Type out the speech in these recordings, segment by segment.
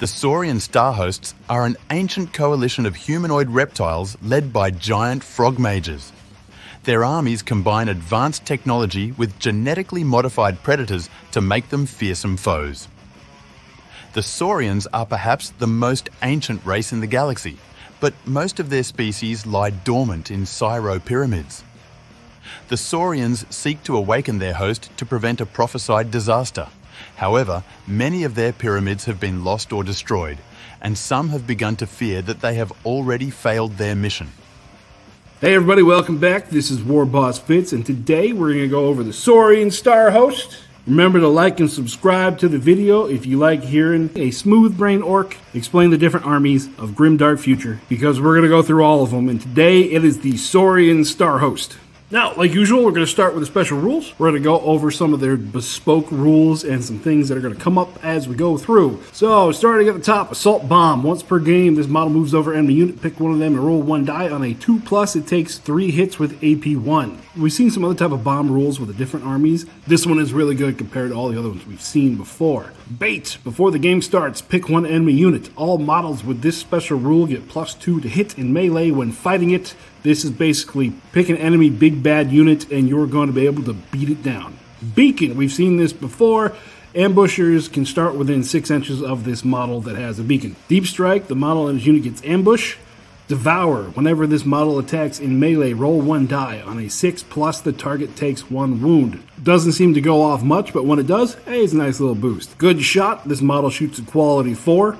The Saurian Starhosts are an ancient coalition of humanoid reptiles led by giant frog mages. Their armies combine advanced technology with genetically modified predators to make them fearsome foes. The Saurians are perhaps the most ancient race in the galaxy, but most of their species lie dormant in Syro pyramids. The Saurians seek to awaken their host to prevent a prophesied disaster. However, many of their pyramids have been lost or destroyed, and some have begun to fear that they have already failed their mission. Hey everybody, welcome back. This is War Boss Fitz, and today we're going to go over the Saurian Starhost. Remember to like and subscribe to the video if you like hearing a smooth brain orc explain the different armies of Grimdark Future, because we're going to go through all of them, and today it is the Saurian Starhost. Now, like usual, we're going to start with the special rules. We're going to go over some of their bespoke rules and some things that are going to come up as we go through. So, starting at the top, Assault Bomb. Once per game, this model moves over enemy unit, pick one of them and roll one die. On a 2+, it takes 3 hits with AP 1. We've seen some other type of bomb rules with the different armies. This one is really good compared to all the other ones we've seen before. Bait. Before the game starts, pick one enemy unit. All models with this special rule get +2 to hit in melee when fighting it. This is basically pick an enemy big bad unit and you're going to be able to beat it down. Beacon. We've seen this before. Ambushers can start within 6 inches of this model that has a beacon. Deep Strike. The model and his unit gets ambush. Devour. Whenever this model attacks in melee, roll 1 die. On a 6+, the target takes 1 wound. Doesn't seem to go off much, but when it does, hey, it's a nice little boost. Good Shot. This model shoots a quality 4.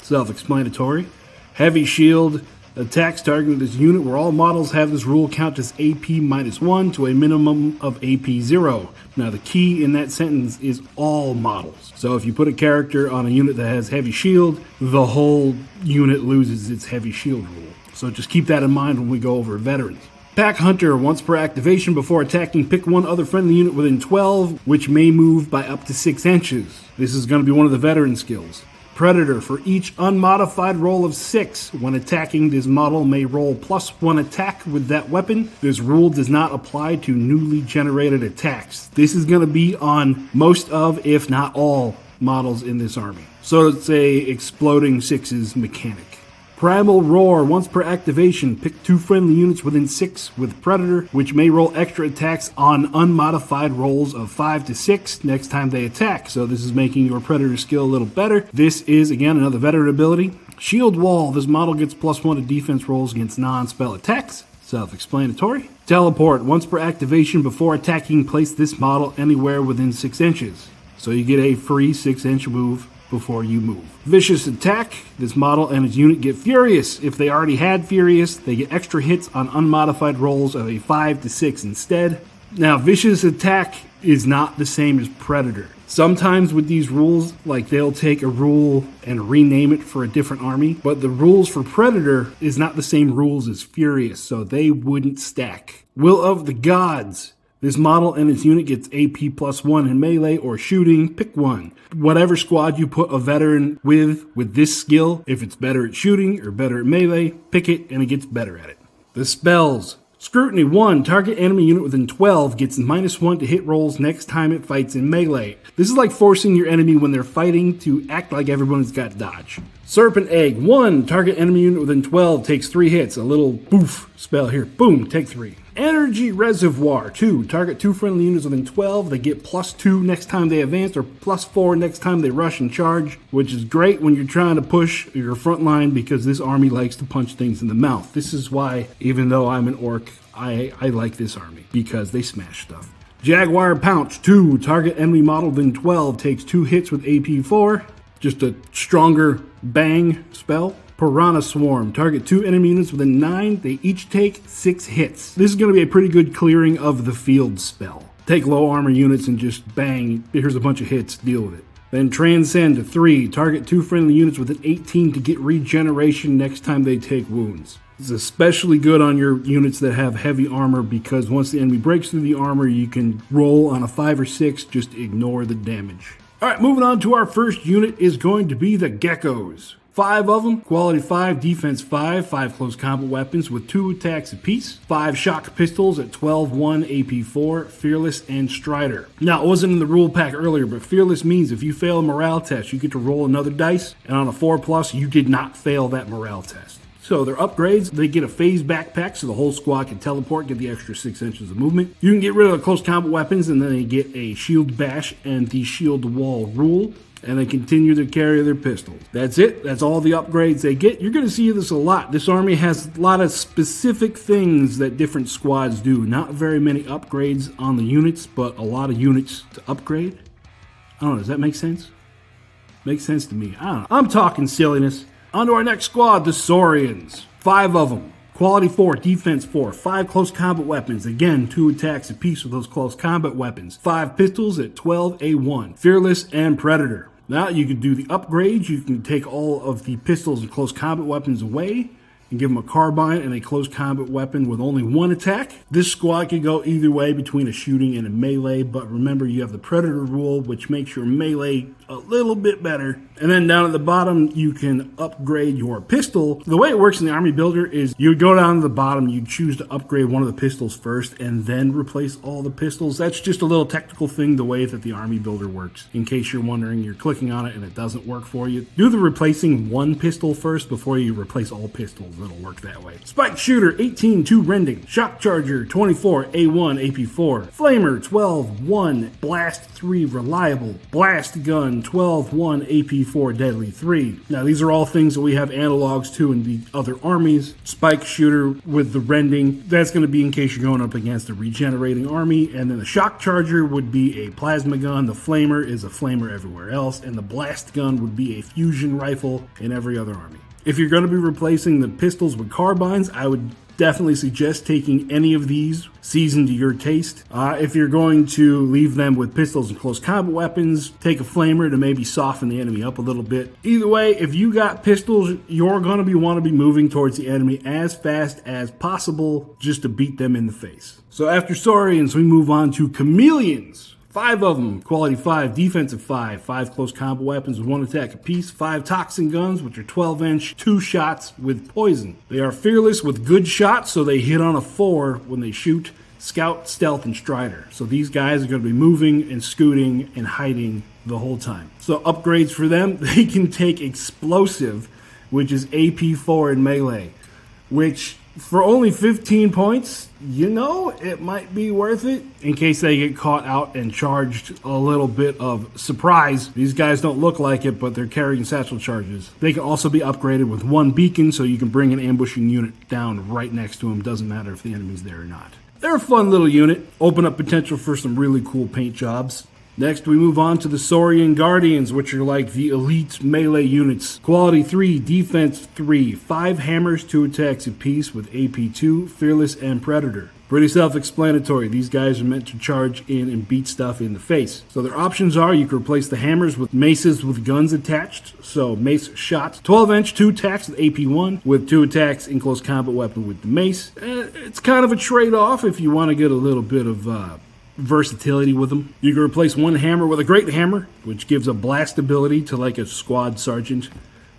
Self-explanatory. Heavy Shield. Attacks targeting this unit where all models have this rule count as AP -1 to a minimum of AP 0. Now the key in that sentence is all models. So if you put a character on a unit that has heavy shield, the whole unit loses its heavy shield rule. So just keep that in mind when we go over veterans. Pack Hunter. Once per activation before attacking, pick one other friendly unit within 12, which may move by up to 6 inches. This is going to be one of the veteran skills. Predator. For each unmodified roll of 6, when attacking, this model may roll +1 attack with that weapon. This rule does not apply to newly generated attacks. This is going to be on most of, if not all, models in this army. So it's a exploding 6s mechanic. Primal Roar. Once per activation, pick 2 friendly units within 6 with Predator, which may roll extra attacks on unmodified rolls of 5 to 6 next time they attack. So this is making your Predator skill a little better. This is, again, another veteran ability. Shield Wall. This model gets +1 to defense rolls against non-spell attacks. Self-explanatory. Teleport. Once per activation before attacking, place this model anywhere within 6 inches. So you get a free 6-inch move before you move. Vicious Attack. This model and its unit get Furious. If they already had Furious, they get extra hits on unmodified rolls of a 5 to 6 instead. Now, Vicious Attack is not the same as Predator. Sometimes with these rules, like they'll take a rule and rename it for a different army, but the rules for Predator is not the same rules as Furious, so they wouldn't stack. Will of the Gods. This model and its unit gets AP +1 in melee or shooting. Pick one. Whatever squad you put a veteran with this skill, if it's better at shooting or better at melee, pick it and it gets better at it. The spells. Scrutiny 1. Target enemy unit within 12 gets -1 to hit rolls next time it fights in melee. This is like forcing your enemy when they're fighting to act like everyone's got dodge. Serpent Egg. 1. Target enemy unit within 12 takes 3 hits. A little boof spell here. Boom, take 3. Energy Reservoir. 2. Target 2 friendly units within 12. They get +2 next time they advance or +4 next time they rush and charge, which is great when you're trying to push your front line because this army likes to punch things in the mouth. This is why, even though I'm an orc, I like this army because they smash stuff. Jaguar Pounce. 2. Target enemy model within 12 takes 2 hits with AP 4. Just a stronger bang spell. Piranha Swarm. Target 2 enemy units within 9. They each take 6 hits. This is going to be a pretty good clearing of the field spell. Take low armor units and just bang. Here's a bunch of hits. Deal with it. Then Transcend. 3. Target 2 friendly units within 18 to get regeneration next time they take wounds. It's especially good on your units that have heavy armor because once the enemy breaks through the armor, you can roll on a 5 or 6. Just ignore the damage. Alright, moving on to our first unit is going to be the Geckos. 5 of them, quality 5, defense 5, 5 close combat weapons with 2 attacks apiece, 5 shock pistols at 12-1 AP4, Fearless and Strider. Now, it wasn't in the rule pack earlier, but Fearless means if you fail a morale test, you get to roll another dice, and on a 4+, you did not fail that morale test. So their upgrades, they get a phase backpack so the whole squad can teleport, get the extra 6 inches of movement. You can get rid of the close combat weapons, and then they get a shield bash and the shield wall rule. And they continue to carry their pistols. That's it. That's all the upgrades they get. You're going to see this a lot. This army has a lot of specific things that different squads do. Not very many upgrades on the units, but a lot of units to upgrade. I don't know. Does that make sense? Makes sense to me. I don't know. I'm talking silliness. On to our next squad, the Saurians. 5 of them. Quality 4, defense 4, 5 close combat weapons, again 2 attacks apiece with those close combat weapons, 5 pistols at 12-A1, Fearless and Predator. Now you can do the upgrades, you can take all of the pistols and close combat weapons away and give them a carbine and a close combat weapon with only 1 attack. This squad can go either way between a shooting and a melee, but remember you have the Predator rule, which makes your melee a little bit better. And then down at the bottom, you can upgrade your pistol. The way it works in the Army Builder is you would go down to the bottom, you choose to upgrade one of the pistols first, and then replace all the pistols. That's just a little technical thing, the way that the Army Builder works. In case you're wondering, you're clicking on it and it doesn't work for you. Do the replacing one pistol first before you replace all pistols. It'll work that way. Spike Shooter, 18-2 Rending. Shock Charger, 24-A1 AP4. Flamer, 12-1 Blast 3 Reliable. Blast Gun, 12-1 AP4 Deadly 3. Now these are all things that we have analogs to in the other armies. Spike Shooter with the Rending, that's going to be in case you're going up against a regenerating army. And then the Shock Charger would be a plasma gun. The Flamer is a flamer everywhere else. And the Blast Gun would be a fusion rifle in every other army. If you're going to be replacing the pistols with carbines, I would definitely suggest taking any of these, seasoned to your taste. If you're going to leave them with pistols and close combat weapons, take a flamer to maybe soften the enemy up a little bit. Either way, if you got pistols, you're going to want to be moving towards the enemy as fast as possible just to beat them in the face. So after Saurians, we move on to Chameleons. 5 of them, quality 5, defensive 5, 5 close combat weapons with 1 attack apiece, 5 toxin guns, which are 12-inch, 2 shots with poison. They are fearless with good shots, so they hit on a 4 when they shoot, scout, stealth, and strider. So these guys are going to be moving and scooting and hiding the whole time. So upgrades for them, they can take explosive, which is AP4 in melee, which for only 15 points, you know, it might be worth it in case they get caught out and charged a little bit of surprise. These guys don't look like it, but they're carrying satchel charges. They can also be upgraded with 1 beacon, so you can bring an ambushing unit down right next to them. Doesn't matter if the enemy's there or not. They're a fun little unit. Open up potential for some really cool paint jobs. Next, we move on to the Saurian Guardians, which are like the elite melee units. Quality 3, defense 3, 5 hammers, 2 attacks apiece with AP2, Fearless, and Predator. Pretty self-explanatory. These guys are meant to charge in and beat stuff in the face. So their options are you can replace the hammers with maces with guns attached. So mace shots, 12-inch, 2 attacks with AP1, with 2 attacks in close combat weapon with the mace. It's kind of a trade-off if you want to get a little bit of versatility with them. You can replace 1 hammer with a great hammer, which gives a blast ability to like a squad sergeant.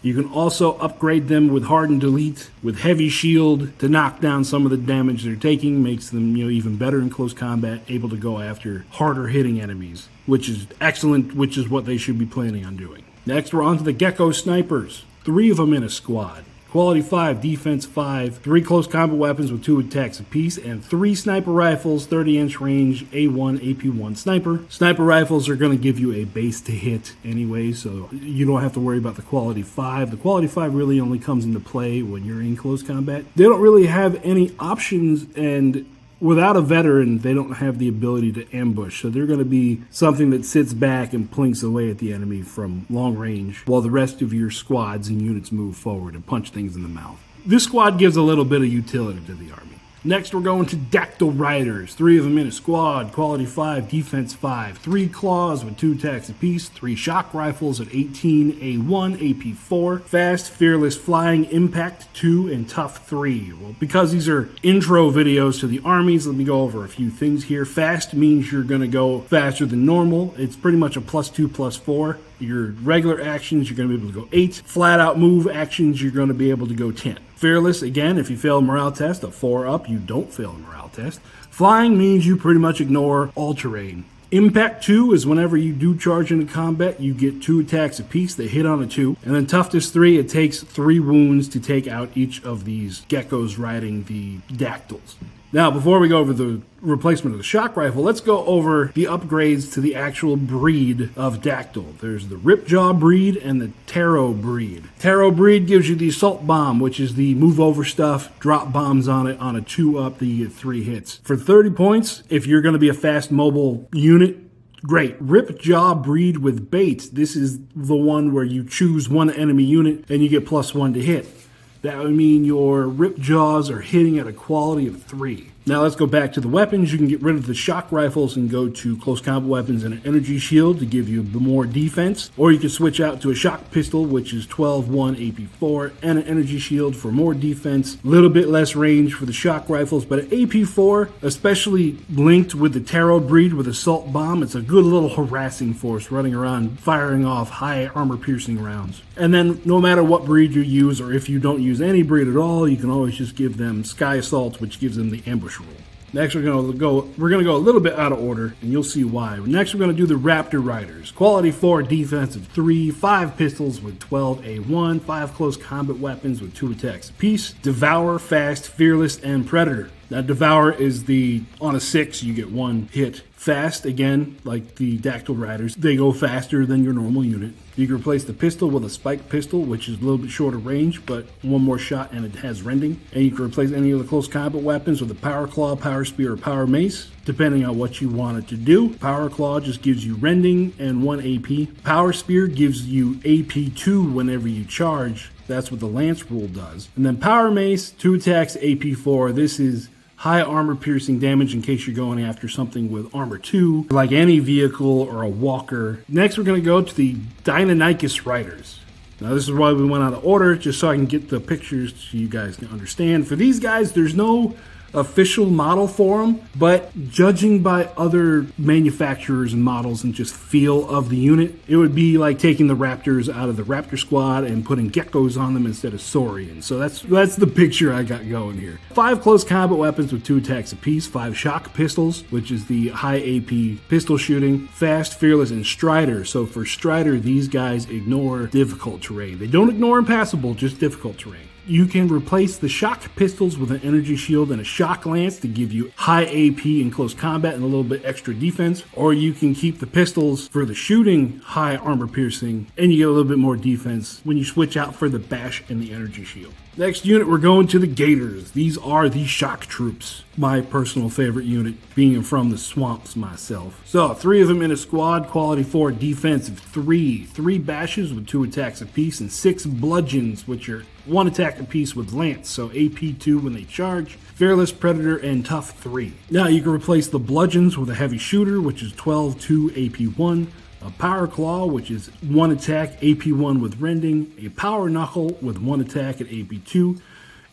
You can also upgrade them with hardened elite, with heavy shield to knock down some of the damage they're taking, makes them even better in close combat, able to go after harder hitting enemies, which is excellent, which is what they should be planning on doing. Next, we're on to the Gecko Snipers. 3 of them in a squad. Quality 5, defense 5, 3 close combat weapons with 2 attacks apiece, and 3 sniper rifles, 30-inch range, A1, AP1 sniper. Sniper rifles are going to give you a base to hit anyway, so you don't have to worry about the quality 5. The quality 5 really only comes into play when you're in close combat. They don't really have any options, and without a veteran, they don't have the ability to ambush, so they're going to be something that sits back and plinks away at the enemy from long range while the rest of your squads and units move forward and punch things in the mouth. This squad gives a little bit of utility to the army. Next, we're going to Dactyl Riders. 3 of them in a squad. Quality 5, defense 5. 3 claws with 2 attacks apiece. 3 shock rifles at 18, A1, AP 4. Fast, fearless, flying, impact 2, and tough 3. Well, because these are intro videos to the armies, let me go over a few things here. Fast means you're going to go faster than normal. It's pretty much a +2, +4. Your regular actions, you're going to be able to go 8. Flat out move actions, you're going to be able to go 10. Fearless, again, if you fail a morale test, a 4 up, you don't fail a morale test. Flying means you pretty much ignore all terrain. Impact 2 is whenever you do charge into combat, you get 2 attacks apiece. They hit on a 2. And then Toughness 3, it takes 3 wounds to take out each of these geckos riding the dactyls. Now, before we go over the replacement of the shock rifle, let's go over the upgrades to the actual breed of dactyl. There's the Ripjaw breed and the Taro breed. Taro breed gives you the assault bomb, which is the move over stuff, drop bombs on it on a 2 up, that you get 3 hits. For 30 points, if you're going to be a fast mobile unit, great. Ripjaw breed with bait. This is the one where you choose one enemy unit and you get +1 to hit. That would mean your Ripjaws are hitting at a quality of 3. Now let's go back to the weapons. You can get rid of the shock rifles and go to close combat weapons and an energy shield to give you more defense. Or you can switch out to a shock pistol, which is 12, 1, AP4, and an energy shield for more defense. A little bit less range for the shock rifles, but an AP4, especially linked with the Taro breed with assault bomb, it's a good little harassing force running around firing off high armor piercing rounds. And then no matter what breed you use, or if you don't use any breed at all, you can always just give them Sky Assault, which gives them the ambush rule. Next, we're going to go a little bit out of order, and you'll see why. Next, we're going to do the Raptor Riders. Quality 4, defensive 3, 5 pistols with 12 A1, 5 close combat weapons with 2 attacks apiece. Devour, Fast, Fearless, and Predator. Now, Devour is on a 6, you get 1 hit. Fast, again, like the Dactyl Riders, they go faster than your normal unit. You can replace the pistol with a spike pistol, which is a little bit shorter range, but 1 more shot and it has rending. And you can replace any of the close combat weapons with a Power Claw, Power Spear, or Power Mace, depending on what you want it to do. Power Claw just gives you rending and 1 AP. Power Spear gives you AP 2 whenever you charge. That's what the Lance rule does. And then Power Mace, 2 attacks, AP 4. This is high armor piercing damage in case you're going after something with armor 2, like any vehicle or a walker. Next, we're going to go to the Deinonychus Riders. Now, this is why we went out of order, just so I can get the pictures so you guys can understand. For these guys, there's no official model for them, but judging by other manufacturers and models and just feel of the unit, it would be like taking the Raptors out of the Raptor squad and putting geckos on them instead of Saurians. So that's the picture I got going here. 5 close combat weapons with 2 attacks apiece, 5 shock pistols, which is the high AP pistol shooting, Fast, Fearless, and Strider. So for Strider, these guys ignore difficult terrain. They don't ignore impassable, just difficult terrain. You can replace the shock pistols with an energy shield and a shock lance to give you high AP in close combat and a little bit extra defense. Or you can keep the pistols for the shooting, high armor piercing, and you get a little bit more defense when you switch out for the bash and the energy shield. Next unit, we're going to the Gators. These are the shock troops. My personal favorite unit, being from the swamps myself. So, 3 of them in a squad, quality 4, defensive 3. 3 bashes with 2 attacks apiece, and 6 bludgeons, which are 1 attack apiece with lance, so AP 2 when they charge. Fearless, Predator, and Tough 3. Now, you can replace the bludgeons with a heavy shooter, which is 12, 2, AP 1. A Power Claw, which is 1 attack, AP1 with rending, a Power Knuckle with 1 attack at AP2,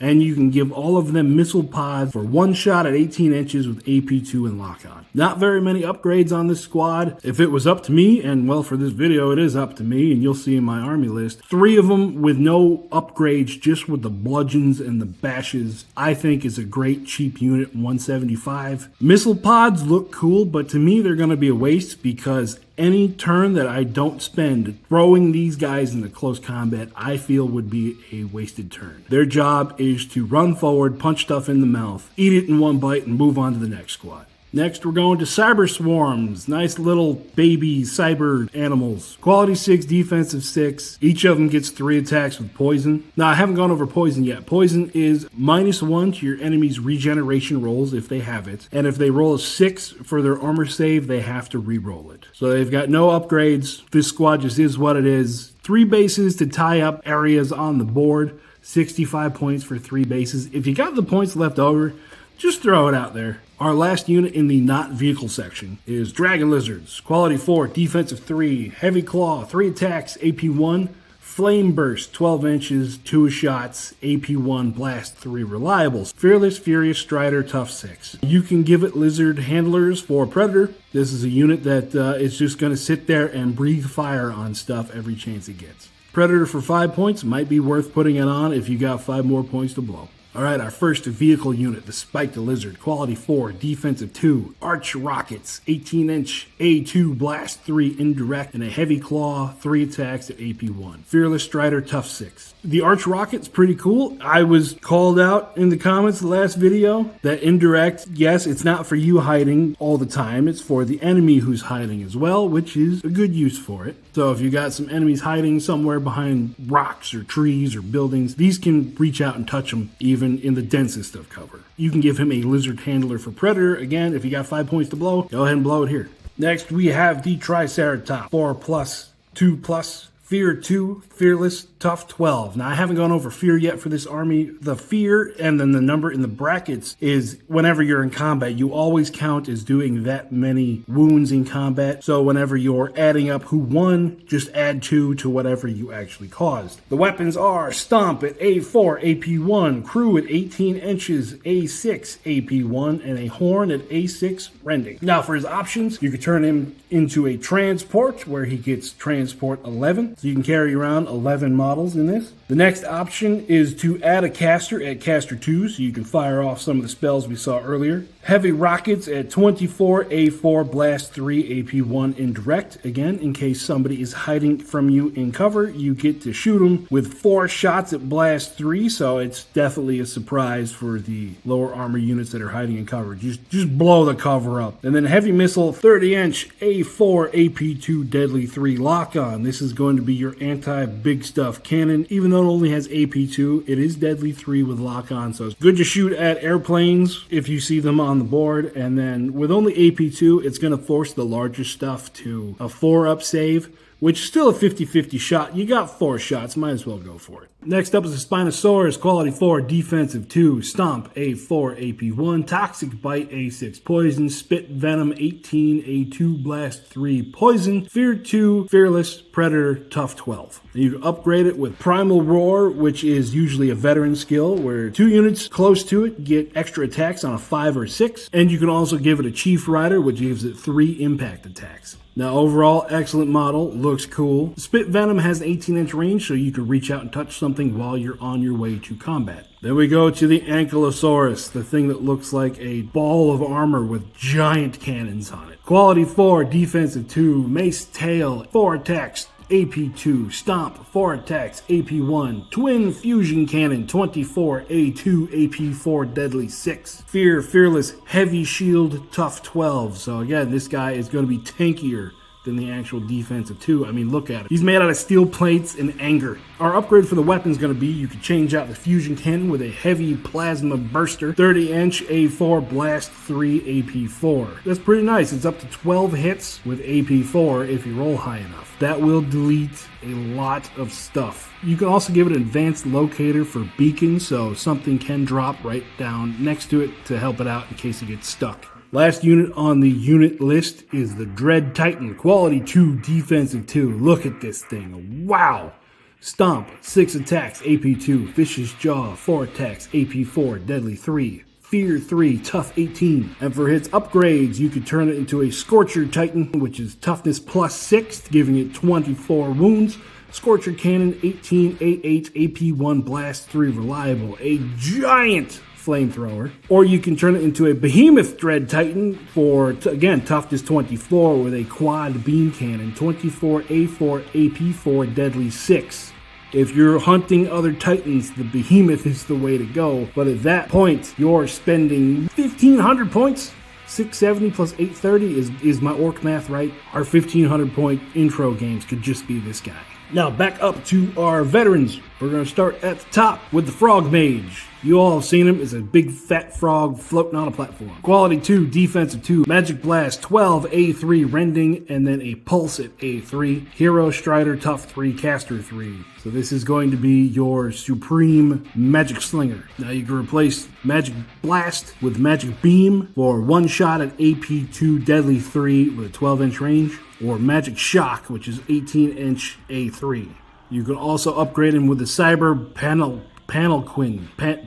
and you can give all of them missile pods for 1 shot at 18 inches with AP2 and lock-on. Not very many upgrades on this squad. If it was up to me, and well, for this video it is up to me, and you'll see in my army list, 3 of them with no upgrades, just with the bludgeons and the bashes, I think is a great cheap unit, 175. Missile pods look cool, but to me they're going to be a waste because any turn that I don't spend throwing these guys into close combat, I feel would be a wasted turn. Their job is to run forward, punch stuff in the mouth, eat it in 1 bite, and move on to the next squad. Next, we're going to Cyber Swarms. Nice little baby cyber animals. Quality 6, defensive 6. Each of them gets 3 attacks with poison. Now, I haven't gone over poison yet. Poison is -1 to your enemy's regeneration rolls if they have it. And if they roll a 6 for their armor save, they have to re-roll it. So they've got no upgrades. This squad just is what it is. 3 bases to tie up areas on the board. 65 points for 3 bases. If you got the points left over, Just throw it out there. Our last unit in the not vehicle section is Dragon Lizards. Quality 4, defensive 3, heavy claw, 3 attacks, AP 1, flame burst, 12 inches, 2 shots, AP 1, blast 3 reliables, fearless, furious, strider, tough 6. You can give it lizard handlers for predator. This is a unit that is just going to sit there and breathe fire on stuff every chance it gets. Predator for 5 points might be worth putting it on if you got 5 more points to blow. Alright, our first vehicle unit, the Spiked Lizard, quality 4, defensive 2, arch rockets, 18-inch, A2, blast 3, indirect, and a heavy claw, 3 attacks at AP 1. Fearless strider, tough 6. The arch rocket's pretty cool. I was called out in the comments the last video that indirect, yes, it's not for you hiding all the time, it's for the enemy who's hiding as well, which is a good use for it. So if you got some enemies hiding somewhere behind rocks or trees or buildings, these can reach out and touch them even in the densest of cover. You can give him a lizard handler for predator. Again, if you got 5 points to blow, go ahead and blow it here. Next, we have the Triceratops, 4+, 2+, Fear 2, Fearless, Tough 12. Now, I haven't gone over Fear yet for this army. The Fear and then the number in the brackets is whenever you're in combat, you always count as doing that many wounds in combat. So whenever you're adding up who won, just add 2 to whatever you actually caused. The weapons are Stomp at A4, AP1, Crew at 18 inches, A6, AP1, and a Horn at A6, Rending. Now, for his options, you could turn him into a Transport, where he gets Transport 11. So you can carry around 11 models in this. The next option is to add a caster at caster 2, so you can fire off some of the spells we saw earlier. Heavy rockets at 24, A4, blast 3, AP1, indirect. Again, in case somebody is hiding from you in cover, you get to shoot them with 4 shots at blast 3, so it's definitely a surprise for the lower armor units that are hiding in cover. Just blow the cover up. And then heavy missile, 30-inch, A4, AP2, deadly 3, lock on. This is going to be your anti-big stuff cannon. Even though it only has AP2, it is deadly 3 with lock on, so it's good to shoot at airplanes if you see them on the board. And then with only AP2, it's going to force the larger stuff to a 4-up save, which is still a 50-50 shot. You got 4 shots, might as well go for it. Next up is the Spinosaurus, quality 4, defensive 2, Stomp, A4, AP1, Toxic Bite, A6, Poison, Spit Venom, 18, A2, Blast 3, Poison, Fear 2, Fearless, Predator, Tough 12. And you can upgrade it with Primal Roar, which is usually a veteran skill, where 2 units close to it get extra attacks on a 5 or 6, and you can also give it a Chief Rider, which gives it 3 impact attacks. Now, overall, excellent model, looks cool. Spit Venom has an 18-inch range, so you can reach out and touch something while you're on your way to combat. Then we go to the Ankylosaurus, the thing that looks like a ball of armor with giant cannons on it. Quality 4, defensive 2, Mace Tail, 4 attacks, AP2, Stomp, 4 attacks, AP1, Twin Fusion Cannon, 24, A2, AP4, Deadly 6, Fear, Fearless, Heavy Shield, Tough 12. So again, this guy is going to be tankier than the actual defensive 2. I mean, look at it. He's made out of steel plates and anger. Our upgrade for the weapon is going to be, you can change out the fusion cannon with a heavy plasma burster, 30-inch, A4, blast 3, AP4. That's pretty nice. It's up to 12 hits with AP4 if you roll high enough. That will delete a lot of stuff. You can also give it an advanced locator for beacon, so something can drop right down next to it to help it out in case it gets stuck. Last unit on the unit list is the Dread Titan, quality 2, defensive 2. Look at this thing. Wow! Stomp, 6 attacks, AP2, Fish's Jaw, 4 attacks, AP4, Deadly 3, Fear 3, Tough 18. And for its upgrades, you could turn it into a Scorcher Titan, which is Toughness plus 6, giving it 24 wounds. Scorcher Cannon, 18, A8, AP1, Blast 3, Reliable. A giant flamethrower. Or you can turn it into a Behemoth Dread Titan for, again, Toughness 24 with a quad beam cannon, 24, A4, AP4, Deadly 6. If you're hunting other Titans, the Behemoth is the way to go. But at that point, you're spending 1,500 points. 670 plus 830 is my orc math right? Our 1,500 point intro games could just be this guy. Now back up to our veterans. We're going to start at the top with the Frog Mage. You all have seen him. It's a big fat frog floating on a platform. Quality 2, defensive 2, magic blast 12, A3 rending, and then a pulse at A3. Hero, strider, tough 3, caster 3. So this is going to be your supreme magic slinger. Now you can replace magic blast with magic beam for one shot at AP2, deadly 3 with a 12-inch range, or magic shock, which is 18-inch A3. You can also upgrade him with the cyber panel queen. The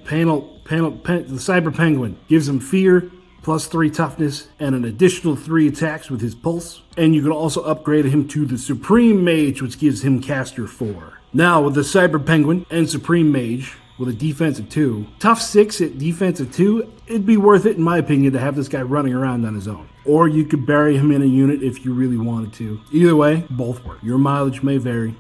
cyber penguin gives him fear, plus 3 toughness, and an additional 3 attacks with his pulse. And you can also upgrade him to the supreme mage, which gives him caster 4. Now with the cyber penguin and supreme mage with a defensive 2, tough 6 at defensive 2, it'd be worth it in my opinion to have this guy running around on his own. Or you could bury him in a unit if you really wanted to. Either way, both work. Your mileage may vary,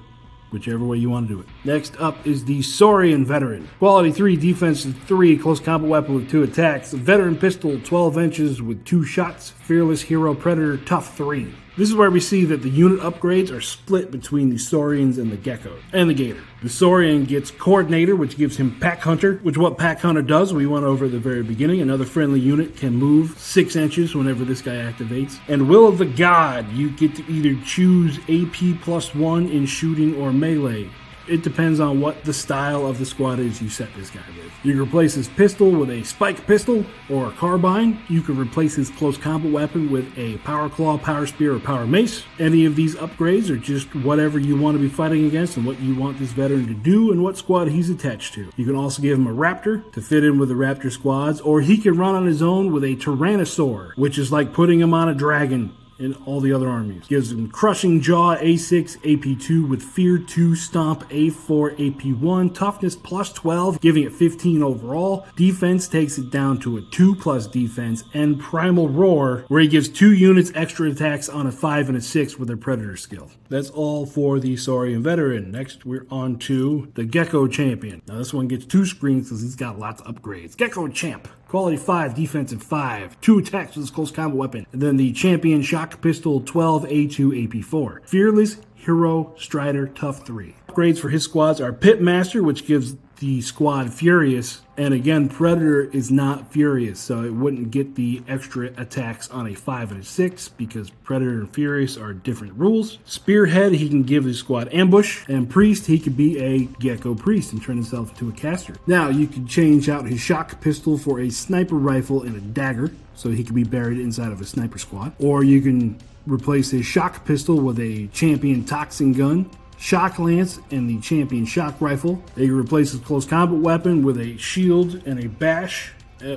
whichever way you want to do it. Next up is the Saurian Veteran. Quality 3, defense 3, close combat weapon with 2 attacks. Veteran pistol, 12 inches with 2 shots. Fearless hero predator, tough 3. This is where we see that the unit upgrades are split between the Saurians and the Gecko and the Gator. The Saurian gets Coordinator, which gives him Pack Hunter, which what Pack Hunter does, we went over at the very beginning. Another friendly unit can move 6 inches whenever this guy activates. And Will of the God, you get to either choose AP +1 in shooting or melee. It depends on what the style of the squad is you set this guy with. You can replace his pistol with a spike pistol or a carbine. You can replace his close combat weapon with a power claw, power spear, or power mace. Any of these upgrades are just whatever you want to be fighting against and what you want this veteran to do and what squad he's attached to. You can also give him a raptor to fit in with the raptor squads, or he can run on his own with a tyrannosaur, which is like putting him on a dragon in all the other armies. Gives him Crushing Jaw, A6, AP2 with Fear 2, Stomp, A4, AP1, Toughness +12, giving it 15 overall. Defense takes it down to a 2+ defense, and Primal Roar, where he gives 2 units extra attacks on a 5 and a 6 with their Predator skill. That's all for the Saurian Veteran. Next, we're on to the Gecko Champion. Now this one gets 2 screens because he's got lots of upgrades. Gecko Champ. Quality 5, defensive 5, 2 attacks with his close combat weapon. And then the Champion Shock Pistol 12, A2, AP4. Fearless, Hero, Strider, Tough 3. Upgrades for his squads are Pitmaster, which gives the squad Furious. And again, Predator is not Furious, so it wouldn't get the extra attacks on a 5 and a 6 because Predator and Furious are different rules. Spearhead, he can give his squad Ambush. And Priest, he could be a Gecko Priest and turn himself into a caster. Now, you can change out his Shock Pistol for a Sniper Rifle and a Dagger, so he can be buried inside of a Sniper Squad. Or you can replace his Shock Pistol with a Champion Toxin Gun, Shock Lance, and the Champion Shock Rifle. They can replace his close combat weapon with a shield and a bash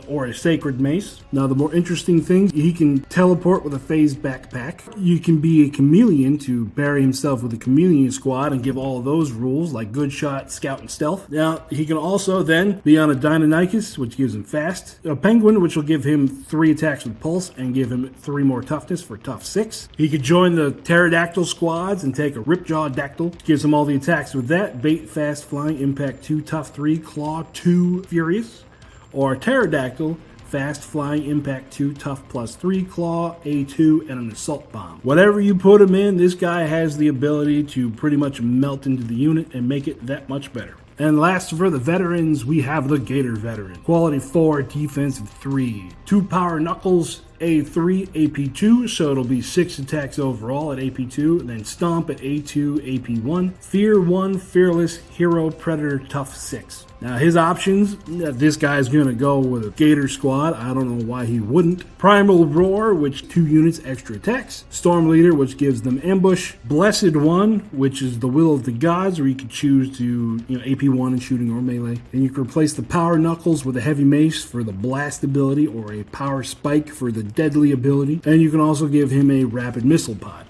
or a sacred mace. Now the more interesting thing, he can teleport with a phased backpack. You can be a chameleon to bury himself with a chameleon squad and give all of those rules like good shot, scout, and stealth. Now he can also then be on a Deinonychus, which gives him fast, a penguin, which will give him 3 attacks with pulse and give him 3 more toughness for tough 6. He could join the pterodactyl squads and take a ripjaw dactyl, gives him all the attacks with that, bait, fast, flying, impact 2, tough 3, claw 2, furious. Or pterodactyl, fast, flying, impact 2, tough +3, claw, A2, and an assault bomb. Whatever you put him in, this guy has the ability to pretty much melt into the unit and make it that much better. And last for the veterans, we have the Gator Veteran. Quality 4, defensive 3, 2 power knuckles, A3, AP2, so it'll be 6 attacks overall at AP2, and then Stomp at A2, AP1, Fear 1, Fearless, Hero, Predator, Tough 6. Now his options, this guy's going to go with a Gator squad. I don't know why he wouldn't. Primal Roar, which 2 units extra attacks. Storm Leader, which gives them Ambush. Blessed One, which is the Will of the Gods, where you can choose to AP1 in shooting or melee. And you can replace the Power Knuckles with a Heavy Mace for the Blast ability or a Power Spike for the Deadly ability. And you can also give him a Rapid Missile Pod.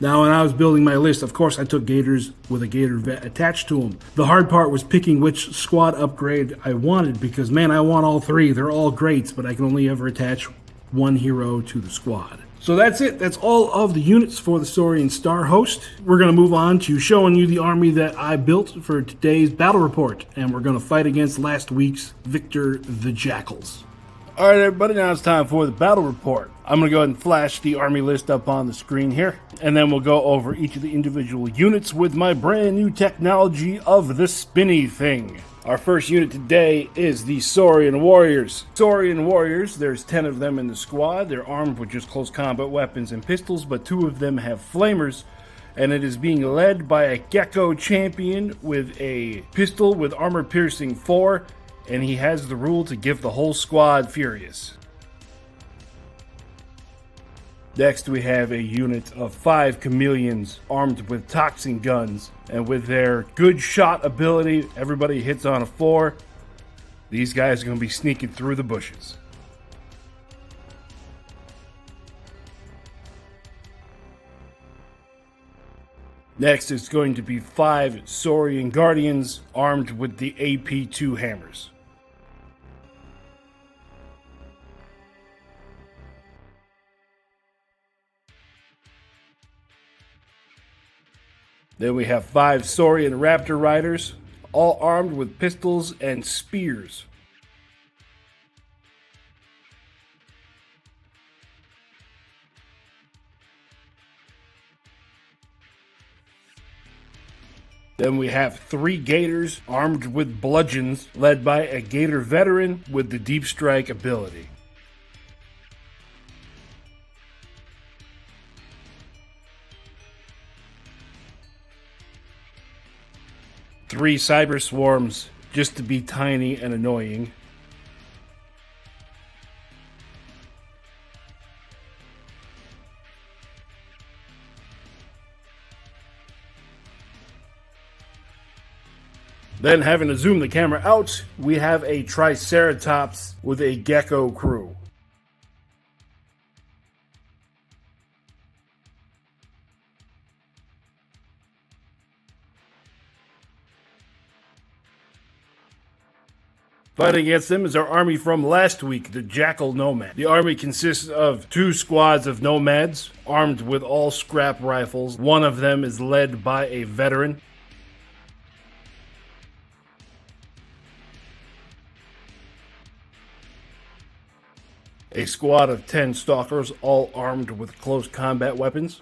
Now, when I was building my list, of course, I took Gators with a Gator vet attached to them. The hard part was picking which squad upgrade I wanted because, man, I want all 3. They're all greats, but I can only ever attach 1 hero to the squad. So that's it. That's all of the units for the Saurian Starhost. We're going to move on to showing you the army that I built for today's battle report, and we're going to fight against last week's Victor the Jackals. Alright everybody, now it's time for the battle report. I'm going to go ahead and flash the army list up on the screen here, and then we'll go over each of the individual units with my brand new technology of the spinny thing. Our first unit today is the Saurian Warriors. Saurian Warriors, there's 10 of them in the squad. They're armed with just close combat weapons and pistols, but 2 of them have flamers, and it is being led by a Gecko champion with a pistol with armor piercing 4, and he has the rule to give the whole squad furious. Next we have a unit of 5 chameleons armed with toxin guns, and with their good shot ability, everybody hits on a 4. These guys are going to be sneaking through the bushes. Next is going to be 5 Saurian Guardians armed with the AP2 hammers. Then we have 5 Saurian Raptor Riders, all armed with pistols and spears. Then we have 3 Gators armed with bludgeons, led by a Gator veteran with the Deep Strike ability. Three Cyber Swarms, just to be tiny and annoying. Then, having to zoom the camera out, we have a Triceratops with a Gecko crew. Fighting against them is our army from last week, the Jackal Nomad. The army consists of 2 squads of nomads, armed with all scrap rifles. One of them is led by a veteran. A squad of 10 stalkers, all armed with close combat weapons.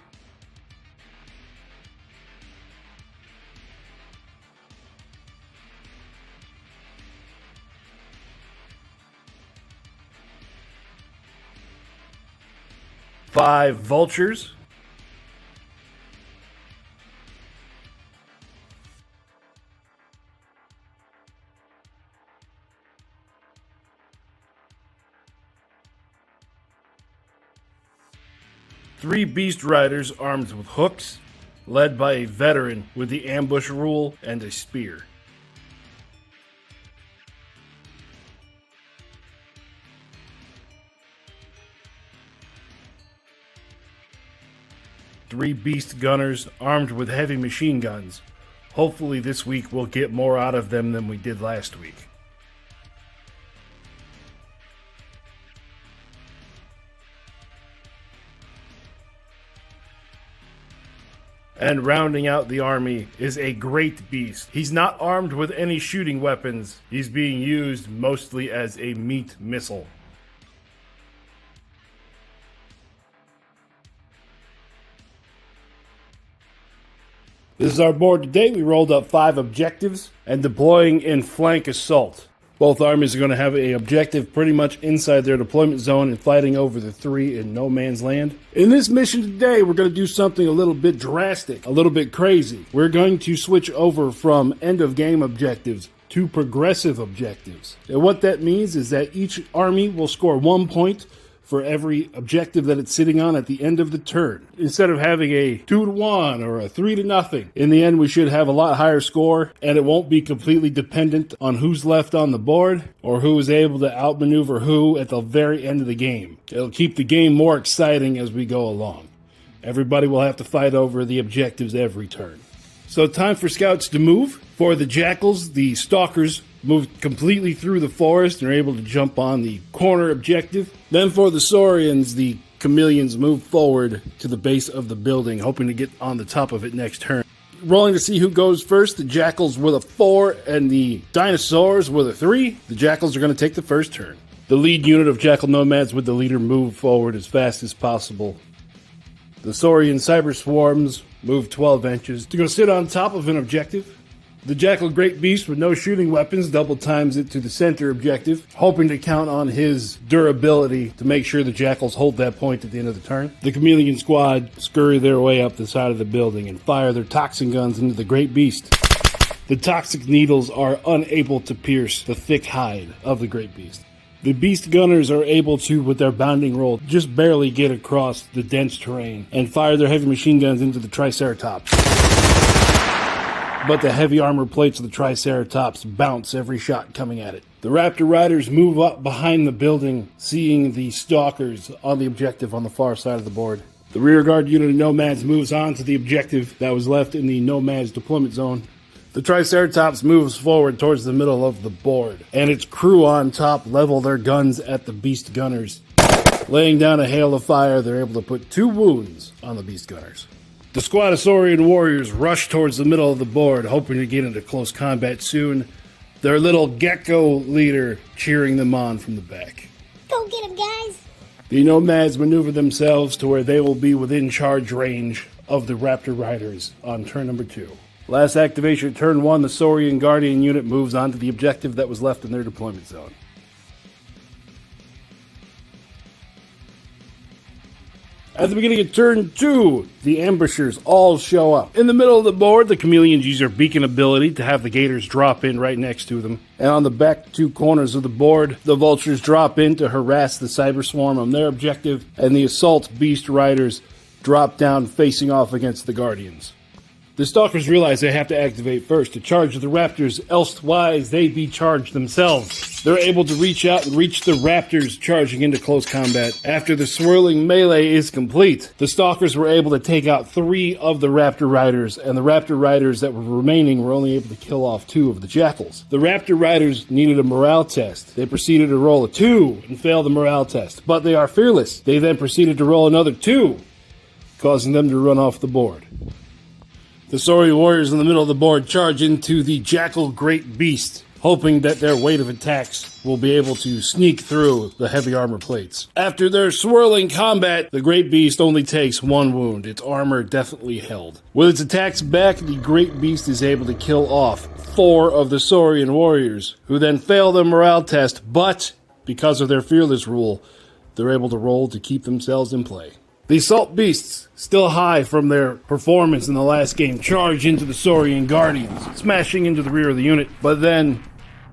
Five vultures. Three beast riders armed with hooks, led by a veteran with the ambush rule and a spear. Three beast gunners armed with heavy machine guns. Hopefully this week we'll get more out of them than we did last week. And rounding out the army is a great beast. He's not armed with any shooting weapons. He's being used mostly as a meat missile. This is our board today. We rolled up 5 objectives and deploying in flank assault. Both armies are going to have an objective pretty much inside their deployment zone and fighting over the 3 in no man's land. In this mission today, we're going to do something a little bit drastic, a little bit crazy. We're going to switch over from end of game objectives to progressive objectives. And what that means is that each army will score 1 point for every objective that it's sitting on at the end of the turn. Instead of having a 2-1 or a 3-0, in the end we should have a lot higher score, and it won't be completely dependent on who's left on the board or who is able to outmaneuver who at the very end of the game. It'll keep the game more exciting as we go along. Everybody will have to fight over the objectives every turn. So time for scouts to move. For the jackals, the stalkers moved completely through the forest and are able to jump on the corner objective. Then for the Saurians, the chameleons move forward to the base of the building, hoping to get on the top of it next turn. Rolling to see who goes first. The jackals with a 4 and the dinosaurs with a 3. The jackals are going to take the first turn. The lead unit of Jackal Nomads with the leader move forward as fast as possible. The Saurian Cyber Swarms move 12 inches to go sit on top of an objective. The Jackal Great Beast with no shooting weapons double times it to the center objective, hoping to count on his durability to make sure the Jackals hold that point at the end of the turn. The Chameleon Squad scurry their way up the side of the building and fire their toxin guns into the Great Beast. The toxic needles are unable to pierce the thick hide of the Great Beast. The Beast Gunners are able to, with their bounding roll, just barely get across the dense terrain and fire their heavy machine guns into the Triceratops. But the heavy armor plates of the Triceratops bounce every shot coming at it. The Raptor Riders move up behind the building, seeing the Stalkers on the objective on the far side of the board. The rearguard unit of Nomads moves on to the objective that was left in the Nomads deployment zone. The Triceratops moves forward towards the middle of the board, and its crew on top level their guns at the Beast Gunners. Laying down a hail of fire, they're able to put 2 wounds on the Beast Gunners. The squad of Saurian warriors rush towards the middle of the board, hoping to get into close combat soon. Their little gecko leader cheering them on from the back. Go get him, guys! The Nomads maneuver themselves to where they will be within charge range of the Raptor Riders on turn number 2. Last activation, turn 1, the Saurian Guardian unit moves on to the objective that was left in their deployment zone. At the beginning of turn 2, the ambushers all show up. In the middle of the board, the Chameleons use their beacon ability to have the Gators drop in right next to them. And on the back 2 corners of the board, the Vultures drop in to harass the Cyber Swarm on their objective, and the Assault Beast Riders drop down facing off against the Guardians. The Stalkers realize they have to activate first to charge the Raptors, elsewise they be charged themselves. They're able to reach out and reach the Raptors charging into close combat. After the swirling melee is complete, the Stalkers were able to take out 3 of the Raptor Riders, and the Raptor Riders that were remaining were only able to kill off 2 of the Jackals. The Raptor Riders needed a morale test. They proceeded to roll a 2 and fail the morale test, but they are fearless. They then proceeded to roll another 2, causing them to run off the board. The Saurian warriors in the middle of the board charge into the Jackal Great Beast, hoping that their weight of attacks will be able to sneak through the heavy armor plates. After their swirling combat, the Great Beast only takes 1 wound, its armor definitely held. With its attacks back, the Great Beast is able to kill off 4 of the Saurian warriors, who then fail their morale test, but because of their fearless rule, they're able to roll to keep themselves in play. The Assault Beasts, still high from their performance in the last game, charge into the Saurian Guardians, smashing into the rear of the unit, but then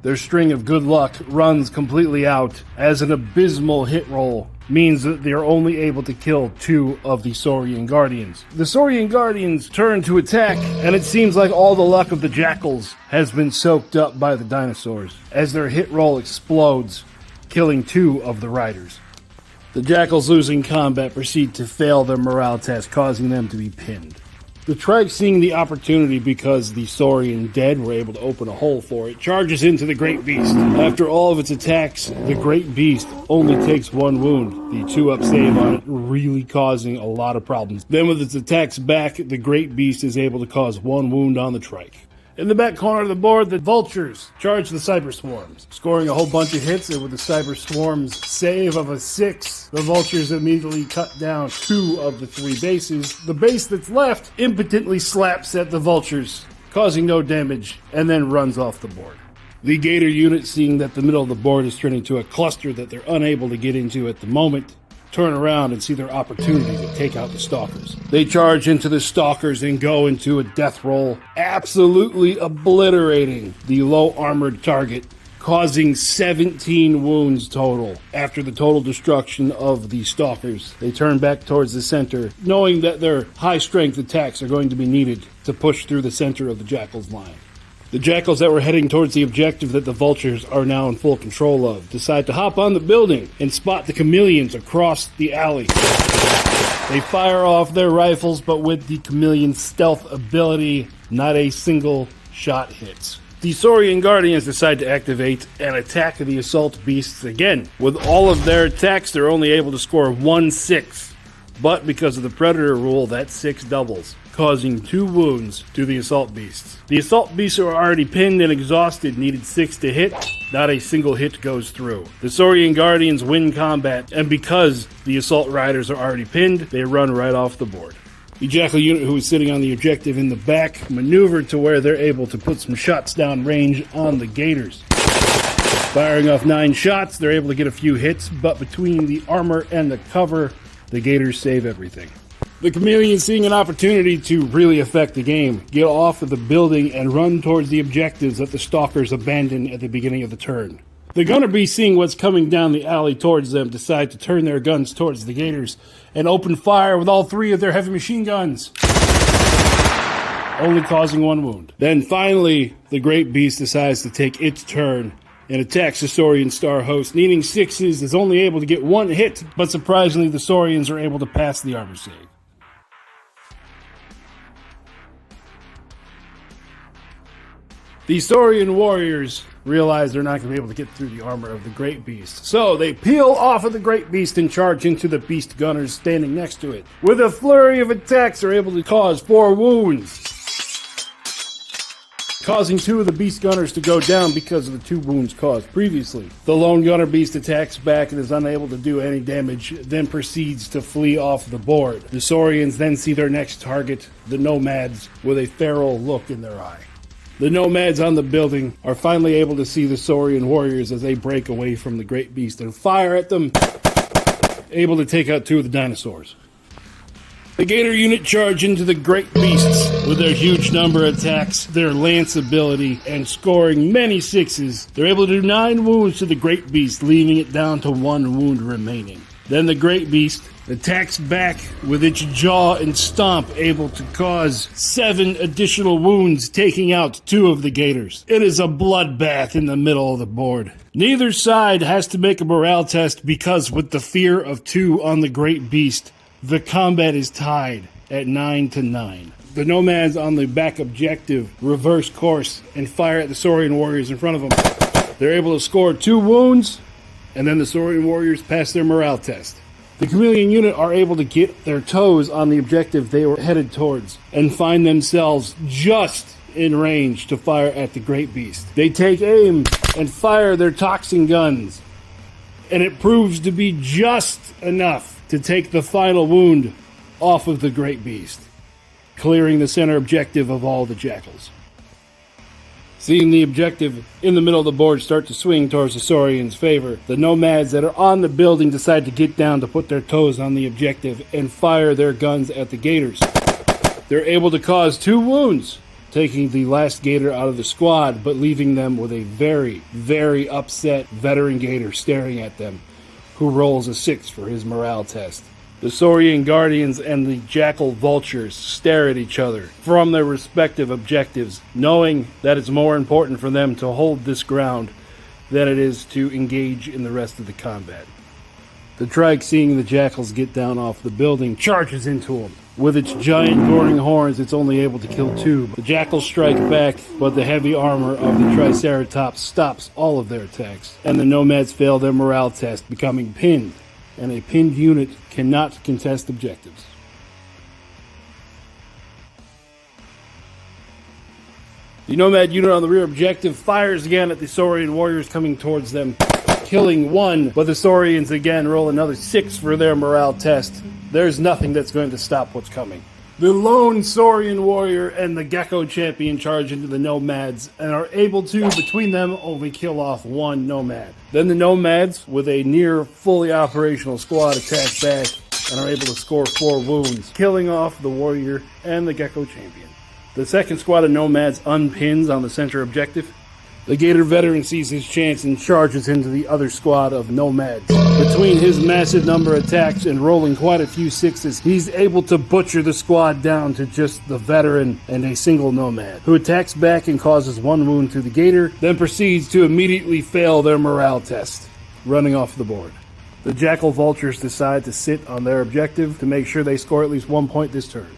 their string of good luck runs completely out as an abysmal hit roll means that they are only able to kill 2 of the Saurian Guardians. The Saurian Guardians turn to attack, and it seems like all the luck of the Jackals has been soaked up by the dinosaurs as their hit roll explodes, killing 2 of the riders. The Jackals losing combat proceed to fail their morale test, causing them to be pinned. The Trike, seeing the opportunity because the Saurian dead were able to open a hole for it, charges into the Great Beast. After all of its attacks, the Great Beast only takes 1 wound, the 2-up save on it really causing a lot of problems. Then with its attacks back, the Great Beast is able to cause 1 wound on the Trike. In the back corner of the board, the Vultures charge the Cyber Swarms, scoring a whole bunch of hits, and with the Cyber Swarms save of a 6, the Vultures immediately cut down 2 of the 3 bases. The base that's left impotently slaps at the Vultures, causing no damage, and then runs off the board. The Gator unit, seeing that the middle of the board is turning into a cluster that they're unable to get into at the moment, turn around and see their opportunity to take out the Stalkers. They charge into the Stalkers and go into a death roll, absolutely obliterating the low-armored target, causing 17 wounds total. After the total destruction of the Stalkers, they turn back towards the center, knowing that their high-strength attacks are going to be needed to push through the center of the Jackal's line. The Jackals that were heading towards the objective that the Vultures are now in full control of decide to hop on the building and spot the Chameleons across the alley. They fire off their rifles, but with the Chameleon's stealth ability, not a single shot hits. The Saurian Guardians decide to activate and attack the Assault Beasts again. With all of their attacks, they're only able to score 1 6. But because of the Predator rule, that 6 doubles, causing 2 wounds to the Assault Beasts. The Assault Beasts who are already pinned and exhausted needed 6 to hit, Not a single hit goes through. The Saurian Guardians win combat, and because the Assault Riders are already pinned, they run right off the board. The Jackal unit, who is sitting on the objective in the back, maneuvered to where they're able to put some shots down range on the Gators. Firing off 9 shots, they're able to get a few hits, but between the armor and the cover, the Gators save everything. The Chameleon, seeing an opportunity to really affect the game, get off of the building and run towards the objectives that the Stalkers abandoned at the beginning of the turn. The Gunner Beast, seeing what's coming down the alley towards them, decide to turn their guns towards the Gators and open fire with all 3 of their heavy machine guns, only causing 1 wound. Then finally, the Great Beast decides to take its turn and attacks the Saurian Starhost. Needing 6s, is only able to get 1 hit, but surprisingly the Saurians are able to pass the armor save. The Saurian warriors realize they're not going to be able to get through the armor of the Great Beast, so they peel off of the Great Beast and charge into the Beast Gunners standing next to it. With a flurry of attacks, they're able to cause 4 wounds, causing 2 of the Beast Gunners to go down because of the 2 wounds caused previously. The lone Gunner Beast attacks back and is unable to do any damage, then proceeds to flee off the board. The Saurians then see their next target, the Nomads, with a feral look in their eye. The Nomads on the building are finally able to see the Saurian warriors as they break away from the Great Beast and fire at them, able to take out 2 of the dinosaurs. The Gator unit charge into the Great Beasts with their huge number of attacks, their lance ability, and scoring many 6s. They're able to do 9 wounds to the Great Beast, leaving it down to 1 wound remaining. Then the Great Beast attacks back with its jaw and stomp, able to cause 7 additional wounds, taking out 2 of the Gators. It is a bloodbath in the middle of the board. Neither side has to make a morale test because with the fear of 2 on the Great Beast, the combat is tied at 9-9. The Nomads on the back objective reverse course and fire at the Saurian warriors in front of them. They're able to score 2 wounds, and then the Saurian warriors pass their morale test. The Chameleon unit are able to get their toes on the objective they were headed towards and find themselves just in range to fire at the Great Beast. They take aim and fire their toxin guns, and it proves to be just enough to take the final wound off of the Great Beast, clearing the center objective of all the Jackals. Seeing the objective in the middle of the board start to swing towards the Saurians' favor, the Nomads that are on the building decide to get down to put their toes on the objective and fire their guns at the Gators. They're able to cause 2 wounds, taking the last Gator out of the squad, but leaving them with a very, very upset veteran Gator staring at them, who rolls a 6 for his morale test. The Saurian Guardians and the Jackal Vultures stare at each other from their respective objectives, knowing that it's more important for them to hold this ground than it is to engage in the rest of the combat. The Trike, seeing the Jackals get down off the building, charges into them. With its giant goring horns, it's only able to kill 2. The Jackals strike back, but the heavy armor of the Triceratops stops all of their attacks, and the Nomads fail their morale test, becoming pinned, and a pinned unit cannot contest objectives. The Nomad unit on the rear objective fires again at the Saurian warriors coming towards them, killing 1, but the Saurians again roll another 6 for their morale test. There's nothing that's going to stop what's coming. The lone Saurian warrior and the Gecko champion charge into the Nomads and are able to, between them, only kill off 1 Nomad. Then the Nomads, with a near fully operational squad, attack back and are able to score 4 wounds, killing off the warrior and the Gecko champion. The second squad of Nomads unpins on the center objective. The Gator veteran sees his chance and charges into the other squad of Nomads. Between his massive number of attacks and rolling quite a few 6s, he's able to butcher the squad down to just the veteran and a single Nomad, who attacks back and causes 1 wound to the Gator, then proceeds to immediately fail their morale test, running off the board. The Jackal Vultures decide to sit on their objective to make sure they score at least 1 point this turn.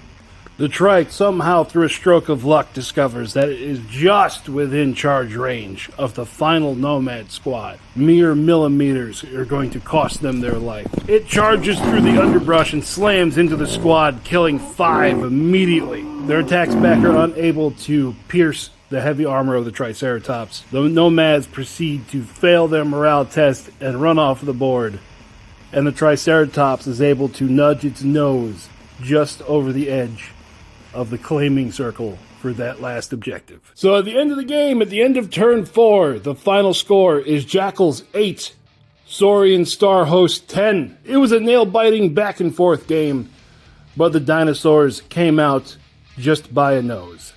The Trike, somehow through a stroke of luck, discovers that it is just within charge range of the final Nomad squad. Mere millimeters are going to cost them their life. It charges through the underbrush and slams into the squad, killing 5 immediately. Their attacks back are unable to pierce the heavy armor of the Triceratops, the nomads proceed to fail their morale test and run off the board. And the Triceratops is able to nudge its nose just over the edge of the claiming circle for that last objective. So at the end of the game, at the end of turn 4, the final score is Jackals 8, Saurian Starhosts 10. It was a nail-biting back-and-forth game, but the dinosaurs came out just by a nose.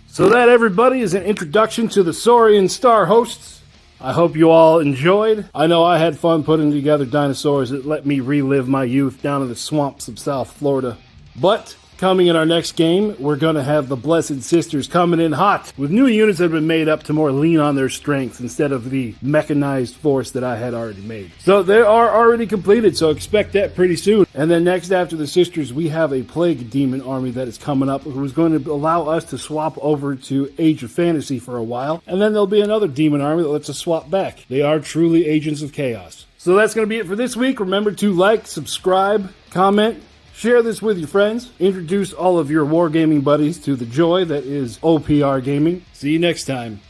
So that, everybody, is an introduction to the Saurian Starhosts. I hope you all enjoyed. I know I had fun putting together dinosaurs that let me relive my youth down in the swamps of South Florida. But coming in our next game, we're going to have the Blessed Sisters coming in hot with new units that have been made up to more lean on their strength instead of the mechanized force that I had already made. So they are already completed, so expect that pretty soon. And then next after the Sisters, we have a Plague Demon army that is coming up who is going to allow us to swap over to Age of Fantasy for a while. And then there'll be another Demon army that lets us swap back. They are truly agents of chaos. So that's going to be it for this week. Remember to like, subscribe, comment, share this with your friends. Introduce all of your wargaming buddies to the joy that is OPR gaming. See you next time.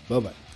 Bye-bye.